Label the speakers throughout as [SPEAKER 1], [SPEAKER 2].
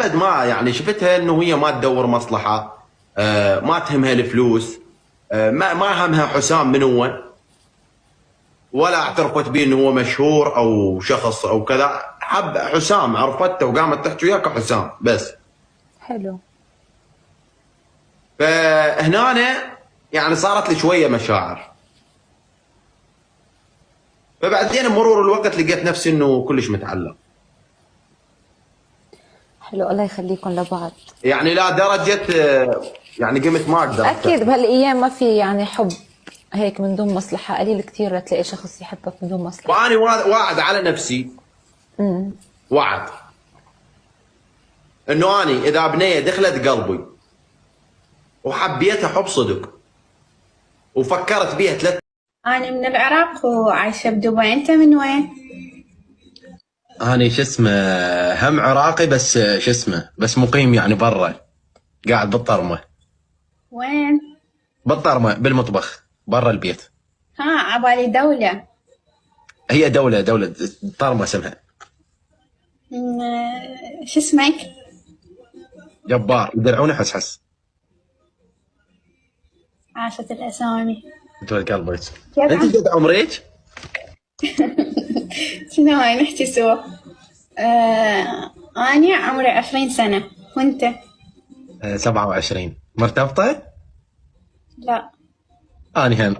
[SPEAKER 1] ابد ما يعني شفتها انه هي ما تدور مصلحه، ما تهمها الفلوس، ما همها حسام من هو، ولا اعترفت به انه هو مشهور او شخص او كذا. حب حسام، عرفته وقامت تحكي وياك حسام بس.
[SPEAKER 2] حلو.
[SPEAKER 1] فهنا يعني صارت لي شويه مشاعر، فبعدين مرور الوقت لقيت نفسي انه كلش متعلق.
[SPEAKER 2] حلو، الله يخليكم لبعض.
[SPEAKER 1] يعني لا درجه يعني قمت ما اقدر.
[SPEAKER 2] اكيد بهالايام ما في يعني حب هيك من دون مصلحه، قليل كثير لتلاقي شخص يحبك من دون مصلحه.
[SPEAKER 1] واني واعد على نفسي، وعد انه اني اذا بنيه دخلت قلبي وحبيتها حب صدق وفكرت بيها
[SPEAKER 3] أنا من العراق وعايشة بدبي. أنت من وين؟
[SPEAKER 1] أنا شو اسمه هم عراقي، بس شو اسمه بس مقيم يعني برا، قاعد بالطرمة.
[SPEAKER 3] وين؟
[SPEAKER 1] بالطرمة بالمطبخ برا البيت.
[SPEAKER 3] عبالي دولة.
[SPEAKER 1] هي دولة طرمة اسمها.
[SPEAKER 3] شو اسمك؟
[SPEAKER 1] جبار، يدرعوني حس.
[SPEAKER 3] عاشت الأسامي.
[SPEAKER 1] انت قلبك. انت قد عمرك؟
[SPEAKER 3] شنو هاي نحكي سوا؟ أنا عمري 20 سنة، وأنت؟
[SPEAKER 1] 27. مرتبطة؟
[SPEAKER 3] لا.
[SPEAKER 1] أنا هم.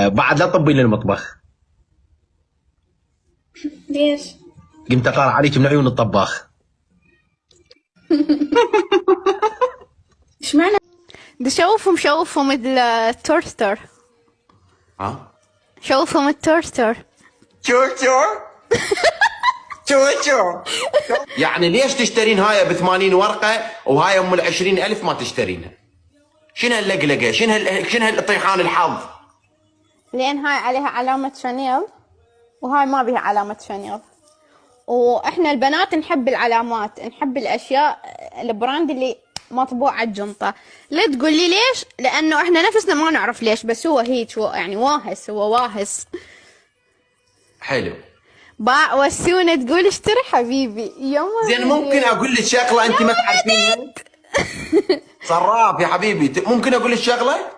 [SPEAKER 1] بعد لا تطبي لي المطبخ.
[SPEAKER 3] ليش؟
[SPEAKER 1] قمت أقارع عليك من عيون الطباخ.
[SPEAKER 3] ايش معنى؟
[SPEAKER 4] شوفهم التورتر. شوفهم التورتر.
[SPEAKER 1] تورتر. يعني ليش تشترين هاي ب80 ورقة وهاي ام ال20,000 ما تشترينها؟ شنو هاللقلقة؟ شنو هالطيحان الحظ؟
[SPEAKER 4] لأن هاي عليها علامة شانيل وهاي ما بيها علامة شانيل، واحنا البنات نحب العلامات، نحب الاشياء البراند اللي مطبوع على الجنطة. لا تقول لي ليش، لانه احنا نفسنا ما نعرف ليش، بس هو هيك يعني واهس، هو واهس.
[SPEAKER 1] حلو.
[SPEAKER 4] باع والسونة تقول اشتري حبيبي. يما
[SPEAKER 1] زين ممكن اقول لك شغلة انت ما تعرفينها؟ صراف يا حبيبي، ممكن اقول لك شغلة؟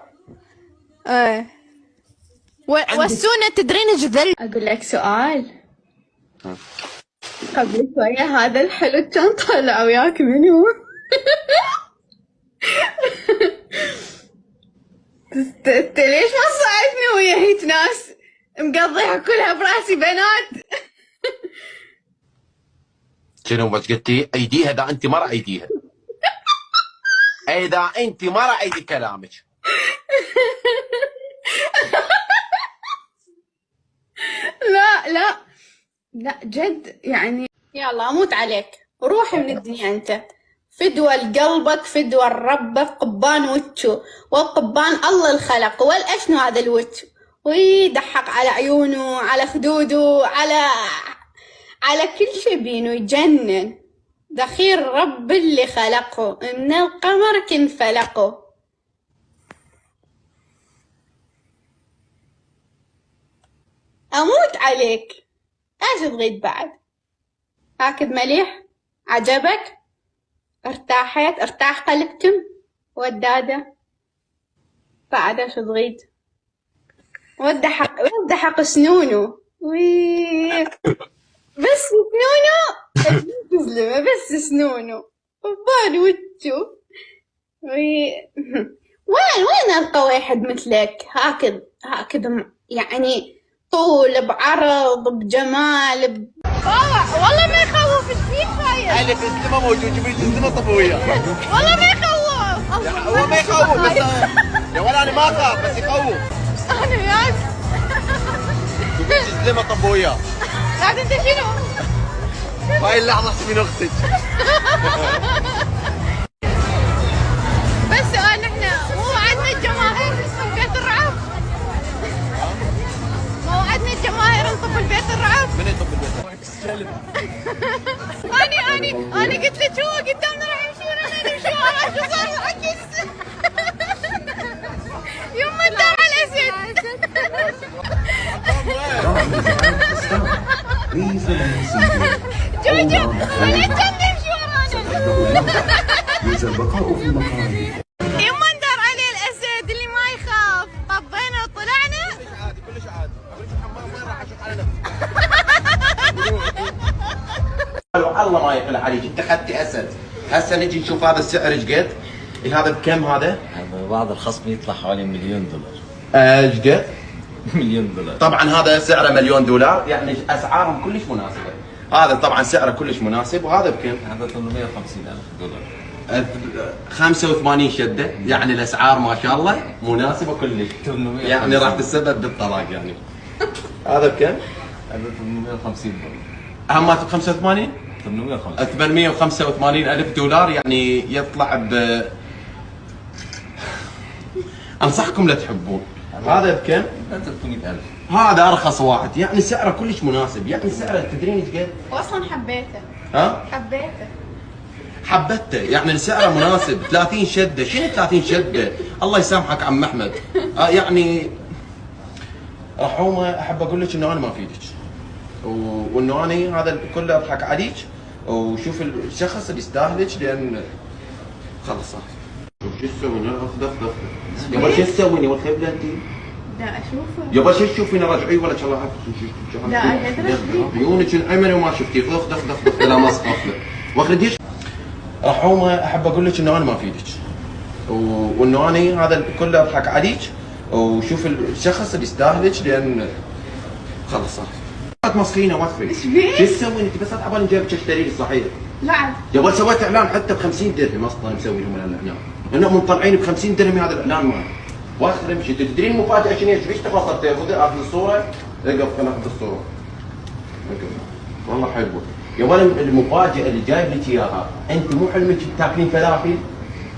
[SPEAKER 4] ايه. والسونة تدرين ايش ذل؟
[SPEAKER 3] أقول لك سؤال. قبل شوية هذا الحلو كان طالع وياك منو؟ انت ليش ما صعدني ويا هيك ناس مقضيها كلها براسي بنات؟
[SPEAKER 1] شنو بس قلتي؟ ايديها اذا انت مرة ايديها. اذا انت مرة ايدي كلامك.
[SPEAKER 3] لا جد يعني. يلا اموت عليك، روحي من الدنيا انت. فدوى لقلبك، فدوى لربك، قبان وجهه، والقبان الله الخلق، والاشنو هذا الوجه، ويضحك على عيونه، على خدوده، على كل شي بينه يجنن. دخيل رب اللي خلقه، من القمر كن فلقه. اموت عليك. ايش تريد بعد؟ هاكد مليح؟ عجبك؟ ارتاحت؟ ارتاح قلبكم؟ ودادة؟ بعد ايش تريد؟ ودى حق سنونه. بس سنونه تظلمه، بس سنونه وبان وجهه. وين القى واحد مثلك هاكذ يعني طول بعرض بجمال
[SPEAKER 4] والله ما يخوف. ايش فيك خايف؟
[SPEAKER 1] الف الزلمة موجود، جيب لي الزلمة طفوية.
[SPEAKER 4] والله ما يخوف.
[SPEAKER 1] هو ما يخوف بس يا ولا انا ما اخاف بس يخوف.
[SPEAKER 4] انا وياك.
[SPEAKER 1] جيب لي الزلمة طفوية.
[SPEAKER 4] قاعد انت شنو؟
[SPEAKER 1] هاي اللحظة احسن من اختك.
[SPEAKER 4] بس سؤال، نحن مو وعدنا الجماهير نطب بيت الرعب؟ مو وعدنا الجماهير نطب البيت الرعب؟
[SPEAKER 1] من يطب البيت؟
[SPEAKER 4] أنا قلت لك هو قدامنا راح يمشون، انا نمشي وراه. شو صار عكس؟ يما انت على الاسد.
[SPEAKER 5] كيف لا يصير
[SPEAKER 4] جوجو وليت تمشي ورانا.
[SPEAKER 5] يرجى البقاء في مكانه.
[SPEAKER 4] يما ندار عليه الاسد اللي ما يخاف، طبينا وطلعنا.
[SPEAKER 1] عادي كلش عادي. اقول لك الحمام وين راح اشوف على نفسي. الله ما يقلع عليك، انت اخذتي اسد. هسه نجي نشوف هذا السعر ايش قد؟ هذا بكم هذا؟
[SPEAKER 6] هذا بعض الخصم يطلع حوالي $1,000,000.
[SPEAKER 1] ايش قد؟
[SPEAKER 6] $1,000,000.
[SPEAKER 1] طبعا هذا سعره $1,000,000، يعني اسعارهم كلش مناسبه. هذا طبعا سعره كلش مناسب، وهذا بكم؟
[SPEAKER 6] هذا $850,000.
[SPEAKER 1] 85 شده، يعني الاسعار ما شاء الله مناسبه كلش.
[SPEAKER 6] 850.
[SPEAKER 1] يعني راح تتسبب بالطلاق يعني. هذا بكم؟
[SPEAKER 6] هذا $850.
[SPEAKER 1] اهم 85
[SPEAKER 6] 850.
[SPEAKER 1] 885 ألف دولار، يعني يطلع ب انصحكم لا تحبون. هذا بكم؟
[SPEAKER 6] 300,000.
[SPEAKER 1] هذا ارخص واحد، يعني سعره كلش مناسب، يعني سعره تدرين ايش قد؟
[SPEAKER 3] واصلا حبيته.
[SPEAKER 1] ها؟
[SPEAKER 3] حبيته.
[SPEAKER 1] حبته، يعني سعره مناسب. 30 شده، شنو 30 شده؟ الله يسامحك عم احمد. يعني رحومه احب اقول لك انه انا ما افيدك، وانه انا هذا كله اضحك عليك، وشوف الشخص اللي يستاهلك، لان خلص شوف شو تسوي. اخذ يابا شو تسويني والخبله انت؟
[SPEAKER 3] دا اشوفه.
[SPEAKER 1] يابا شو تشوفيني رجعي ولا شاء الله
[SPEAKER 3] لا أقدر
[SPEAKER 1] عيونك انعمل وما شفتي. اخذ لا مسخ واخذيش. رحومه احب اقول لك انه انا ما افيدك، وانه انا هذا كله اضحك عليك، وشوف الشخص اللي يستاهلك، لان خلص مسخينه وقفي.
[SPEAKER 3] ايش بيك؟
[SPEAKER 1] شو تسوي انت؟ بس عبالي جايبك اشتري لي صحيح.
[SPEAKER 3] لا عاد.
[SPEAKER 1] يابا سويت اعلان حتى ب 50 درهم اصلا مسوي لهم الاعلان، انهم مطلعين ب 50 درهم هذا الاعلان مال. واخر امشي. تدرين المفاجاه شنو؟ ايش تخلص تاخذ الصوره؟ اقف خلينا ناخذ الصوره. والله حلوه. يا ولد المفاجاه اللي جايب لك اياها، انت مو حلمك تاكلين فلافل؟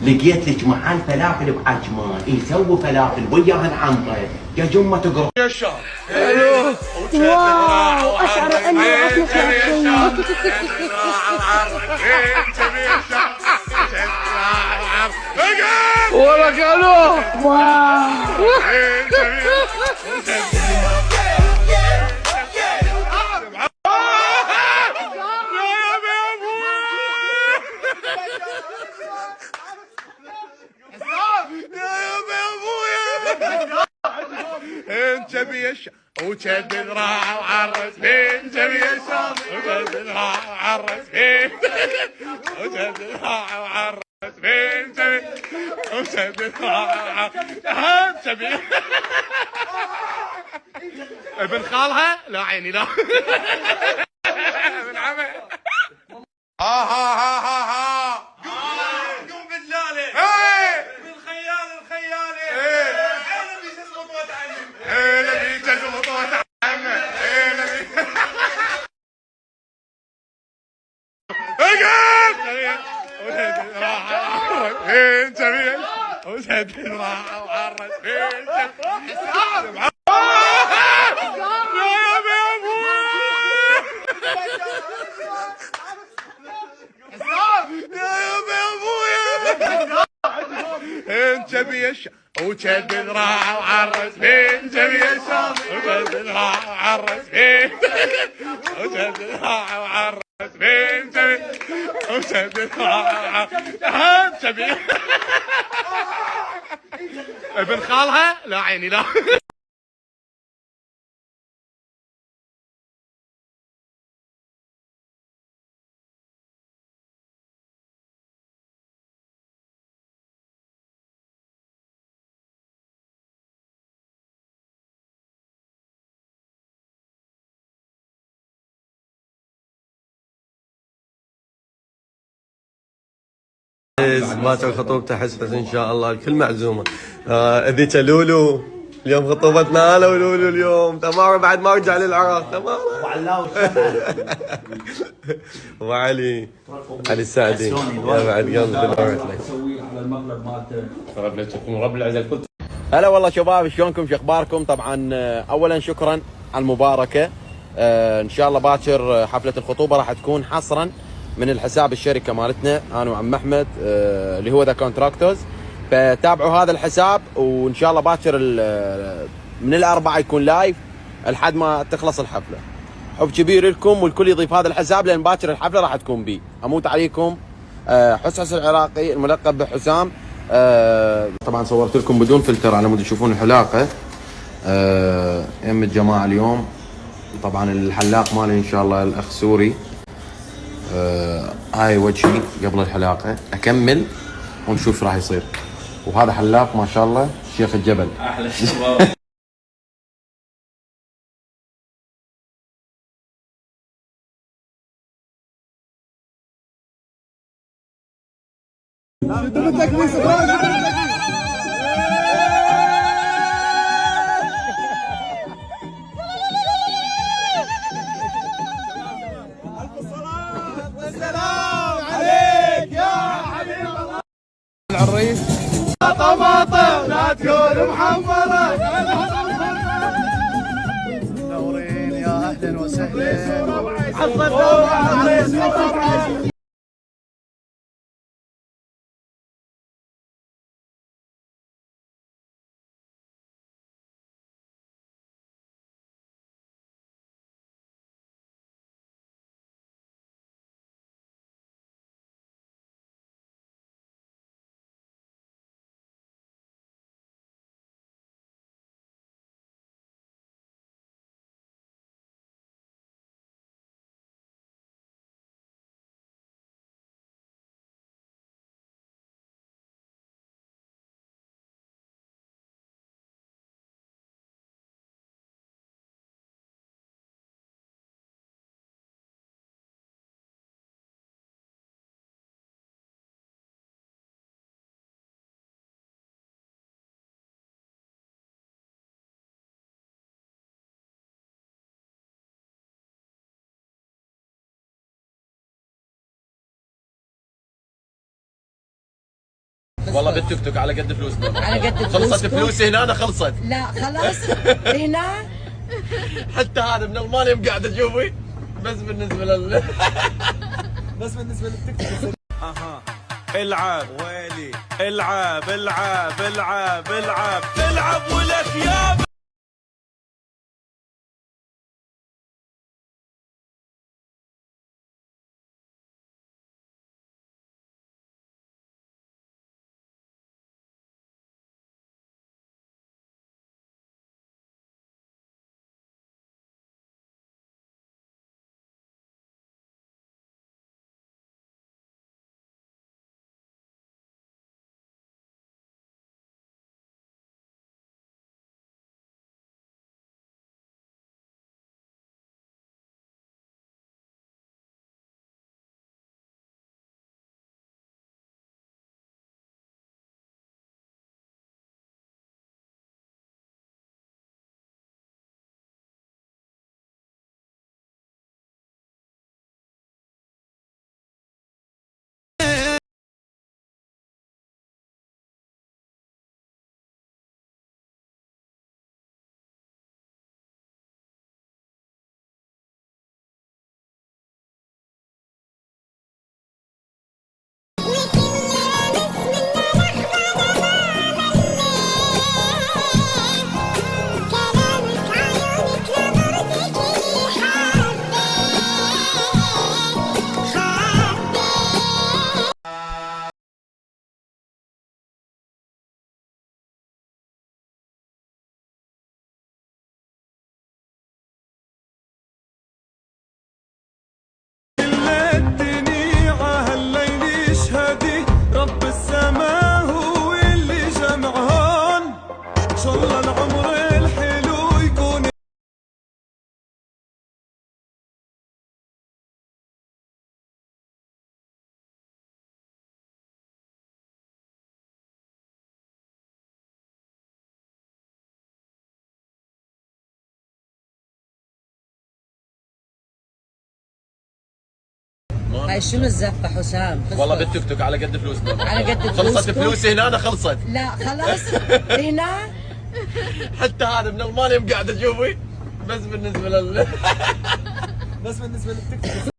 [SPEAKER 1] لقيت لك محل فلافل بعجمان يسووا فلافل وياها نعنطه يا جمه تقرب. يا شهر
[SPEAKER 7] الو واو اشعر اني اطلق
[SPEAKER 8] ولك الو
[SPEAKER 7] واو
[SPEAKER 8] انت بيش وشد ذراع وعرس بين جبي الشام وشد ذراع وعرس بين وشد ذراع وعرس بين جبي وشد ذراع جبي ابن خالها لا عيني لا ابن عمه ها قوم باللالي بالخيال الخيالي لبي تزبط عمه فين جميل وشد راح وعرس فين جميل انت بيش وشد ذراع وعرس بين جميع الشام وشد ذراع وعرس بين وشد ذراع وعرس بين جميع وشد ذراع جميع ابن خالها لا عيني لا
[SPEAKER 9] باكر خطوبته حسبت ان شاء الله الكل معزومه. ذيك لولو اليوم خطوبتنا انا ولولو اليوم تمارا بعد ما ارجع للعراق تمارا. وعلي السعدي يا بعد قلبي نورت لك.
[SPEAKER 6] على المقلب مالته رب العزة الكل.
[SPEAKER 1] هلا والله شباب، شلونكم؟ شو اخباركم؟ طبعا اولا شكرا على المباركه. ان شاء الله باكر حفله الخطوبه راح تكون حصرا من الحساب الشركه مالتنا انا وعم احمد اللي هو ذا كونتراكتورز، فتابعوا هذا الحساب وان شاء الله باكر من الاربعاء يكون لايف لحد ما تخلص الحفله. حب كبير لكم، والكل يضيف هذا الحساب لان باكر الحفله راح تكون بي. اموت عليكم. حسحس العراقي الملقب بحسام. طبعا صورت لكم بدون فلتر على مود تشوفون الحلاقه. يم الجماعه اليوم طبعا الحلاق مالي ان شاء الله الاخ سوري. هاي وجهي قبل الحلاقه، اكمل ونشوف ايش راح يصير. وهذا حلاق ما شاء الله شيخ الجبل.
[SPEAKER 6] احلى شباب.
[SPEAKER 8] العريس طماطة لا تكون محمرة. منورين يا اهلا وسهلا.
[SPEAKER 1] والله بالتيك توك على قد فلوسنا.
[SPEAKER 7] على قد
[SPEAKER 1] خلصت فلوسي هنا، أنا خلصت.
[SPEAKER 7] لا خلاص هنا.
[SPEAKER 1] حتى هذا من المانيا قاعد اشوفه. بس بالنسبه
[SPEAKER 9] بس بالنسبه للتيك توك. العب ويلي، العب العب العب العب العب ولك يا
[SPEAKER 7] هاي شنو الزفة حسام؟
[SPEAKER 1] والله بالتيك توك على قد فلوسنا.
[SPEAKER 7] على قد
[SPEAKER 1] خلصت
[SPEAKER 7] فلوسكم؟
[SPEAKER 1] فلوسي هنا، أنا خلصت.
[SPEAKER 7] لا خلاص هنا.
[SPEAKER 1] حتى هذا من المانيا قاعد اشوفه. بس بالنسبه بس بالنسبه للتيك توك.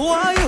[SPEAKER 8] هواية